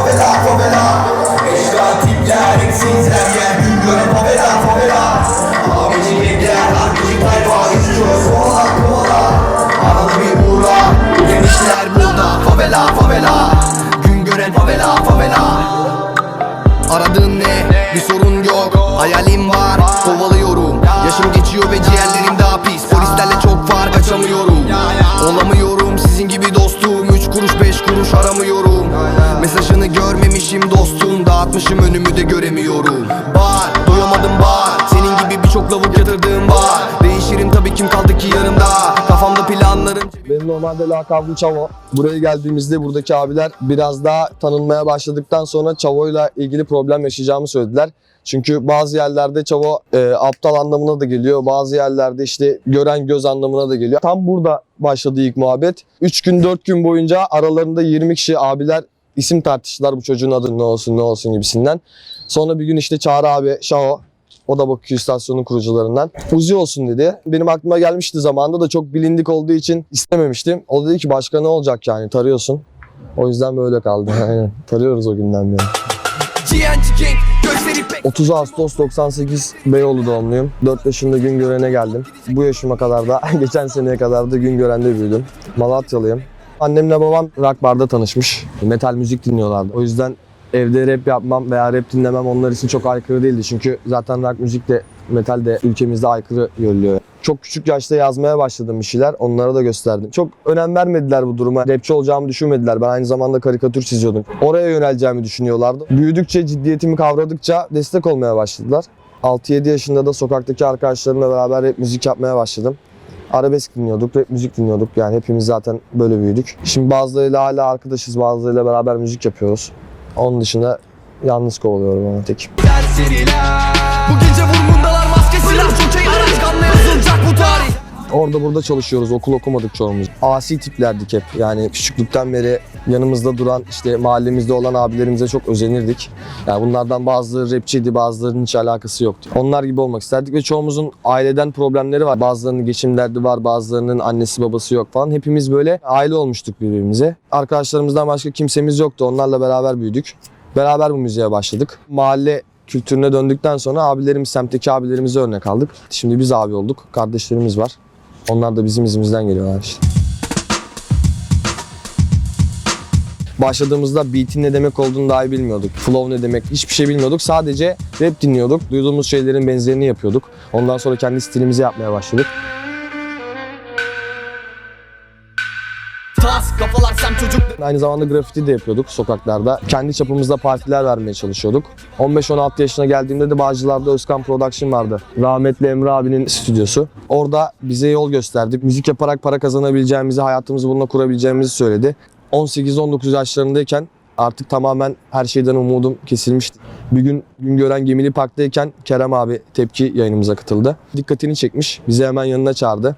favela favela. Eşkal tipler eksiz her yer gün gören favela favela. Abici bekler abici tayfa istiyoruz kovala kovala. Arada bir uğra gençler burada favela favela. Gün gören favela favela. Aradığın ne? Bir sorun yok. Hayalim var, kovalıyorum. Yaşım geçiyor ve ciğerlerim daha pis. Polislerle çok fark açamıyorum. Olamıyorum sizin gibi dostum. 3 kuruş 5 kuruş aramıyorum. Mesajını görmemişim dostum. Dağıtmışım önümü de göremiyorum. Bağır, doyamadım bağır. Senin gibi birçok lavuk yatırdığım var. Değişirim tabii kim kaldı ki yanımda. Kafamda planlarım. Benim normalde lakabım Çavo. Buraya geldiğimizde buradaki abiler biraz daha tanınmaya başladıktan sonra Çavo'yla ilgili problem yaşayacağımı söylediler. Çünkü bazı yerlerde Çavo aptal anlamına da geliyor. Bazı yerlerde işte gören göz anlamına da geliyor. Tam burada başladı ilk muhabbet. 3 gün 4 gün boyunca aralarında 20 kişi abiler isim tartıştılar. Bu çocuğun adı ne olsun ne olsun gibisinden. Sonra bir gün işte Çağrı abi Şao, o da Bakü istasyonun kurucularından, Uzi olsun dedi. Benim aklıma gelmişti zamanında da çok bilindik olduğu için istememiştim. O dedi ki başka ne olacak yani tarıyorsun. O yüzden böyle kaldı. Aynen. Tarıyoruz o günden beri. 30 Ağustos 98 Beyoğlu doğumluyum. 4 yaşında Güngören'e geldim. Bu yaşıma kadar da geçen seneye kadar da Güngören'de büyüdüm. Malatyalıyım. Annemle babam rock barda tanışmış. Metal müzik dinliyorlardı. O yüzden evde rap yapmam veya rap dinlemem onlar için çok aykırı değildi. Çünkü zaten rock müzik de metal de ülkemizde aykırı görülüyor. Çok küçük yaşta yazmaya başladım bir şeyler. Onlara da gösterdim. Çok önem vermediler bu duruma. Rapçi olacağımı düşünmediler. Ben aynı zamanda karikatür çiziyordum. Oraya yöneleceğimi düşünüyorlardı. Büyüdükçe, ciddiyetimi kavradıkça destek olmaya başladılar. 6-7 yaşında da sokaktaki arkadaşlarımla beraber rap müzik yapmaya başladım. Arabesk dinliyorduk, rap müzik dinliyorduk. Yani hepimiz zaten böyle büyüdük. Şimdi bazılarıyla hala arkadaşız, bazılarıyla beraber müzik yapıyoruz. Onun dışında yalnız kovalıyorum ona tek. Bu gece vurgundalar maske silah çokey araç kanla yazılacak bu tarih. Orada burada çalışıyoruz, okul okumadık çoğumuz. Asi tiplerdik hep. Yani küçüklükten beri yanımızda duran, işte mahallemizde olan abilerimize çok özenirdik. Yani bunlardan bazıları rapçiydi, bazılarının hiç alakası yoktu. Onlar gibi olmak isterdik ve çoğumuzun aileden problemleri var. Bazılarının geçim derdi var, bazılarının annesi babası yok falan. Hepimiz böyle aile olmuştuk birbirimize. Arkadaşlarımızdan başka kimsemiz yoktu. Onlarla beraber büyüdük. Beraber bu müziğe başladık. Mahalle kültürüne döndükten sonra abilerimiz, semtteki abilerimize örnek aldık. Şimdi biz abi olduk. Kardeşlerimiz var. Onlar da bizim izimizden geliyorlar işte. Başladığımızda beat'in ne demek olduğunu dahi bilmiyorduk. Flow ne demek hiçbir şey bilmiyorduk. Sadece rap dinliyorduk. Duyduğumuz şeylerin benzerini yapıyorduk. Ondan sonra kendi stilimizi yapmaya başladık. Kafalar sem çocuk. Aynı zamanda grafiti de yapıyorduk sokaklarda. Kendi çapımızda partiler vermeye çalışıyorduk. 15-16 yaşına geldiğimde de Bağcılar'da Özkan Production vardı. Rahmetli Emre abinin stüdyosu. Orada bize yol gösterdi. Müzik yaparak para kazanabileceğimizi, hayatımızı bununla kurabileceğimizi söyledi. 18-19 yaşlarındayken artık tamamen her şeyden umudum kesilmişti. Bir gün Güngören Gemili Park'tayken Kerem abi Tepki yayınımıza katıldı. Dikkatini çekmiş. Bizi hemen yanına çağırdı.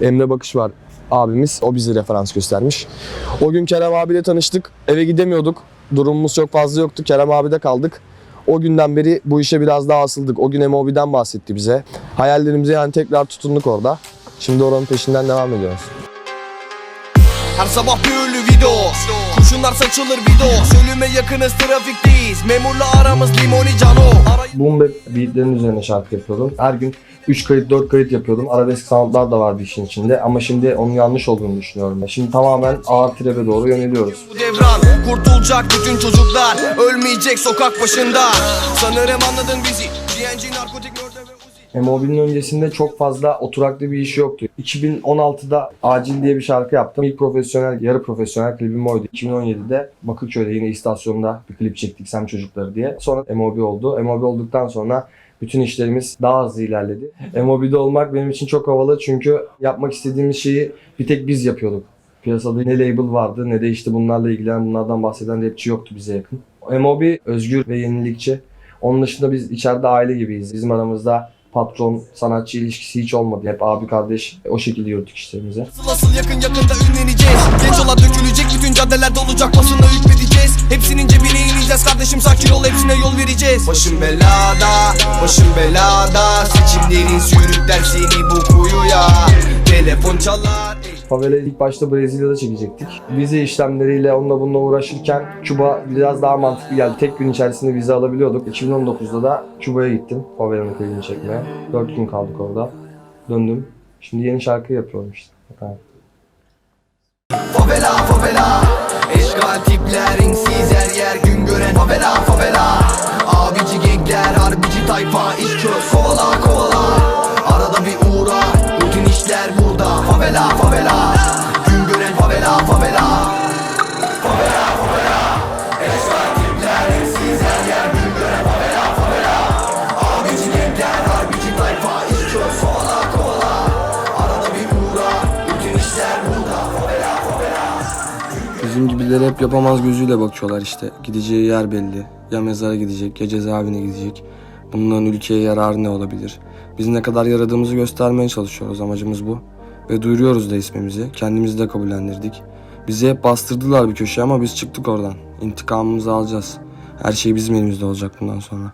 Emre Bakış var abimiz. O bizi referans göstermiş. O gün Kerem abiyle tanıştık. Eve gidemiyorduk. Durumumuz çok fazla yoktu. Kerem abide kaldık. O günden beri bu işe biraz daha asıldık. O gün MOB'den bahsetti bize. Hayallerimize yani tekrar tutunduk orada. Şimdi oranın peşinden devam ediyoruz. Her sabah bir ölü video. Kurşunlar saçılır video. Ölüme yakınız trafikteyiz. Memurla aramız limoni cano. Boom bap beatlerin üzerine şarkı yapıyordum. Her gün 3 kayıt 4 kayıt yapıyordum. Arabesk soundlar da vardı işin içinde ama şimdi onun yanlış olduğunu düşünüyorum. Şimdi tamamen ağır trap'e doğru yöneliyoruz. Bu devran kurtulacak bütün çocuklar. Ölmeyecek sokak başında. Sanırım anladın bizi. GNG narkotik murder ve Uzi. MOB'nin öncesinde çok fazla oturaklı bir iş yoktu. 2016'da Acil diye bir şarkı yaptım. İlk profesyonel, yarı profesyonel klibim oydu. 2017'de Bakırköy'de yine istasyonda bir klip çektik Sem Çocukları diye. Sonra MOB oldu. MOB olduktan sonra bütün işlerimiz daha hızlı ilerledi. MOB'de olmak benim için çok havalı çünkü yapmak istediğimiz şeyi bir tek biz yapıyorduk. Piyasada ne label vardı ne de işte bunlarla ilgilenen, bunlardan bahseden rapçi yoktu bize yakın. MOB özgür ve yenilikçi. Onun dışında biz içeride aile gibiyiz. Bizim aramızda patron, sanatçı ilişkisi hiç olmadı. Hep abi kardeş o şekilde yürüttük işlerimizi. Asıl yakında ünleneceğiz. Genç olan dökülecek, bütün caddelerde olacak, basına hükmedeceğiz. Hepsinin cebine ineceğiz kardeşim, sakin ol, hepsine yol vereceğiz. Başım belada, başım belada. Seçimlerin sürükler seni bu kuyuya. Telefon çalar. Favela'yı ilk başta Brezilya'da çekecektik. Vize işlemleriyle onunla bununla uğraşırken Küba biraz daha mantıklı geldi. Tek gün içerisinde vize alabiliyorduk. 2019'da da Küba'ya gittim Favela'nın klibini çekmeye. 4 gün kaldık orada. Döndüm. Şimdi yeni şarkı yapıyorum işte. Evet. Favela favela eşkal tipler renksiz her yer gün gören favela favela abici gengler harbici tayfa iş çöz kovala kovala arada bir uğra rutin işler burada favela favela gün gören favela favela favela favela eşkal tipler renksiz her yer gün gören favela favela abici gengler harbici tayfa iş çöz kovala kovala arada bir uğra rutin işler burada favela favela. Bizim gibileri hep yapamaz gözüyle bakıyorlar işte. Gideceği yer belli. Ya mezara gidecek ya cezaevine gidecek. Bunların ülkeye yararı ne olabilir? Biz ne kadar yaradığımızı göstermeye çalışıyoruz. Amacımız bu. Ve duyuruyoruz da ismimizi. Kendimizi de kabullendirdik. Bizi hep bastırdılar bir köşeye ama biz çıktık oradan. İntikamımızı alacağız. Her şey bizim elimizde olacak bundan sonra.